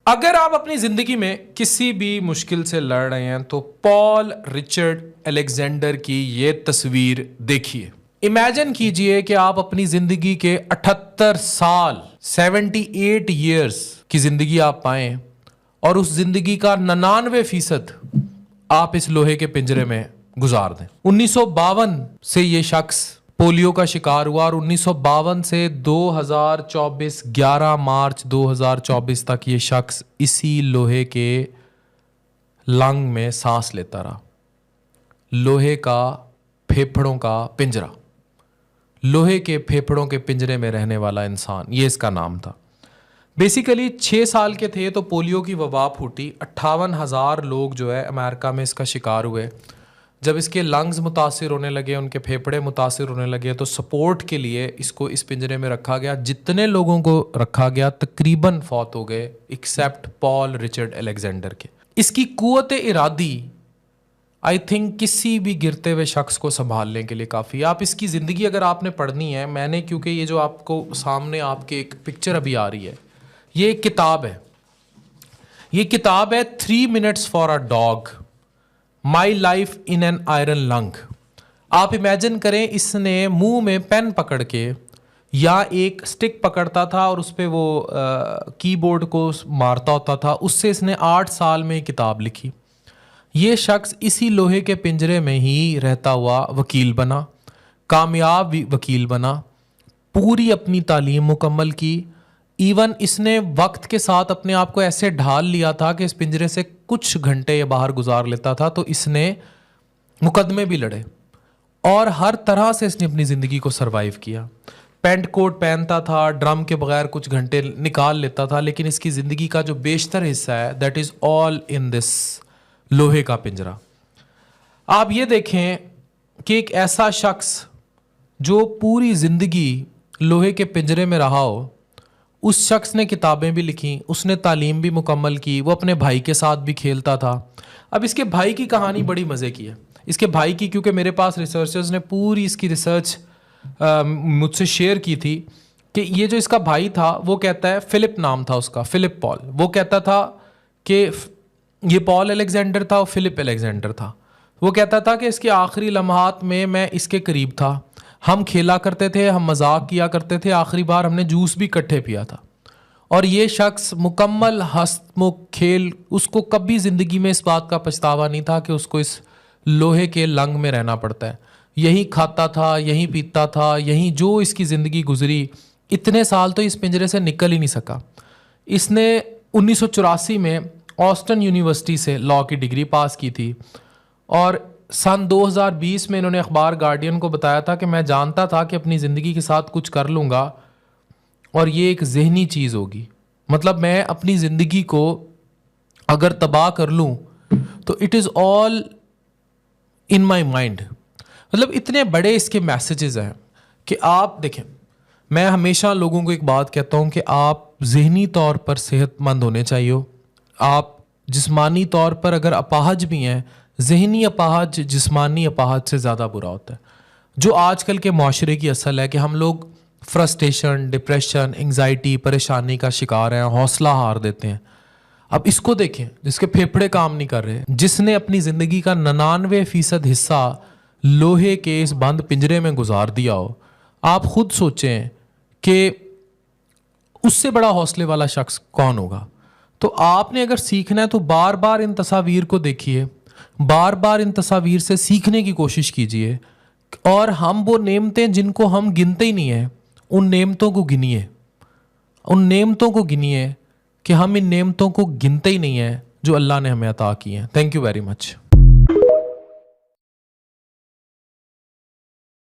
अगर आप अपनी जिंदगी में किसी भी मुश्किल से लड़ रहे हैं तो पॉल रिचर्ड अलेक्जेंडर की ये तस्वीर देखिए। इमेजिन कीजिए कि आप अपनी जिंदगी के 78 साल 78 ईयर्स की जिंदगी आप पाएं और उस जिंदगी का 99% आप इस लोहे के पिंजरे में गुजार दें। 1952 से ये शख्स पोलियो का शिकार हुआ और 1952 से 2024 11 मार्च 2024 तक ये शख्स इसी लोहे के लंग में सांस लेता रहा। लोहे का फेफड़ों का पिंजरा, लोहे के फेफड़ों के पिंजरे में रहने वाला इंसान, ये इसका नाम था। बेसिकली 6 साल के थे तो पोलियो की वबा फूटी। 58,000 लोग जो है अमेरिका में इसका शिकार हुए। जब इसके लंग्स मुतासिर होने लगे, उनके फेफड़े मुतासिर होने लगे, तो सपोर्ट के लिए इसको इस पिंजरे में रखा गया। जितने लोगों को रखा गया तकरीबन फौत हो गए एक्सेप्ट पॉल रिचर्ड अलेक्जेंडर के। इसकी कुव्वत इरादी आई थिंक किसी भी गिरते हुए शख्स को संभालने के लिए काफ़ी। आप इसकी ज़िंदगी अगर आपने पढ़नी है, मैंने क्योंकि ये जो आपको सामने आपके एक पिक्चर अभी आ रही है, ये एक किताब है। ये किताब है 3 Minutes for a dog, my life in an iron lung. आप इमेजिन करें, इसने मुंह में पेन पकड़ के या एक स्टिक पकड़ता था और उस पर वो कीबोर्ड को मारता होता था। उससे इसने 8 साल में किताब लिखी। ये शख्स इसी लोहे के पिंजरे में ही रहता हुआ वकील बना, कामयाब वकील बना, पूरी अपनी तालीम मुकम्मल की। इवन इसने वक्त के साथ अपने आप को ऐसे ढाल लिया था कि इस पिंजरे से कुछ घंटे ये बाहर गुजार लेता था। तो इसने मुकदमे भी लड़े और हर तरह से इसने अपनी ज़िंदगी को सरवाइव किया। पेंट कोट पहनता था, ड्रम के बगैर कुछ घंटे निकाल लेता था, लेकिन इसकी ज़िंदगी का जो बेशतर हिस्सा है that is all in this लोहे का पिंजरा। आप ये देखें कि एक ऐसा शख्स जो पूरी ज़िंदगी लोहे के पिंजरे में रहा हो, उस शख्स ने किताबें भी लिखी, उसने तालीम भी मुकम्मल की, वो अपने भाई के साथ भी खेलता था। अब इसके भाई की कहानी बड़ी मज़े की है। इसके भाई की, क्योंकि मेरे पास रिसर्चर्स ने पूरी इसकी रिसर्च मुझसे शेयर की थी कि ये जो इसका भाई था, वो कहता है, फिलिप नाम था उसका, फिलिप पॉल, वो कहता था कि ये पॉल अलेक्जेंडर था और फिलिप अलेक्जेंडर था। वो कहता था कि इसके आखिरी लम्हात में मैं इसके करीब था, हम खेला करते थे, हम मजाक किया करते थे, आखिरी बार हमने जूस भी इकट्ठे पिया था। और ये शख्स मुकम्मल हंसमुख खेल, उसको कभी ज़िंदगी में इस बात का पछतावा नहीं था कि उसको इस लोहे के लंग में रहना पड़ता है। यहीं खाता था, यहीं पीता था, यहीं जो इसकी ज़िंदगी गुजरी, इतने साल तो इस पिंजरे से निकल ही नहीं सका। इसने 1984 में ऑस्टन यूनिवर्सिटी से लॉ की डिग्री पास की थी और सन 2020 में इन्होंने अखबार गार्डियन को बताया था कि मैं जानता था कि अपनी ज़िंदगी के साथ कुछ कर लूँगा और ये एक जहनी चीज़ होगी। मतलब मैं अपनी ज़िंदगी को अगर तबाह कर लूँ तो it is all in my mind. मतलब इतने बड़े इसके मैसेजेस हैं कि आप देखें, मैं हमेशा लोगों को एक बात कहता हूँ कि आप जहनी तौर पर सेहतमंद होने चाहिए। आप जिस्मानी तौर पर अगर अपाहज भी हैं, जहनी अपाहज जिस्मानी अपाहज से ज़्यादा बुरा होता है। जो आजकल के माशरे की असल है कि हम लोग फ्रस्ट्रेशन, डिप्रेशन, एंग्जाइटी, परेशानी का शिकार हैं, हौसला हार देते हैं। अब इसको देखें, जिसके फेफड़े काम नहीं कर रहे, जिसने अपनी ज़िंदगी का 99% हिस्सा लोहे के इस बंद पिंजरे में गुजार दिया हो। आप खुद सोचें कि उससे बड़ा हौसले वाला शख्स कौन होगा। तो आपने अगर सीखना है तो बार बार इन तस्वीर को देखिए, बार बार इन तस्वीर से सीखने की कोशिश कीजिए और हम वो नेमतें जिनको हम गिनते ही नहीं हैं, उन नेमतों को गिनिए, उन नेमतों को गिनिए कि हम इन नेमतों को गिनते ही नहीं हैं जो अल्लाह ने हमें अता की हैं। Thank you very much.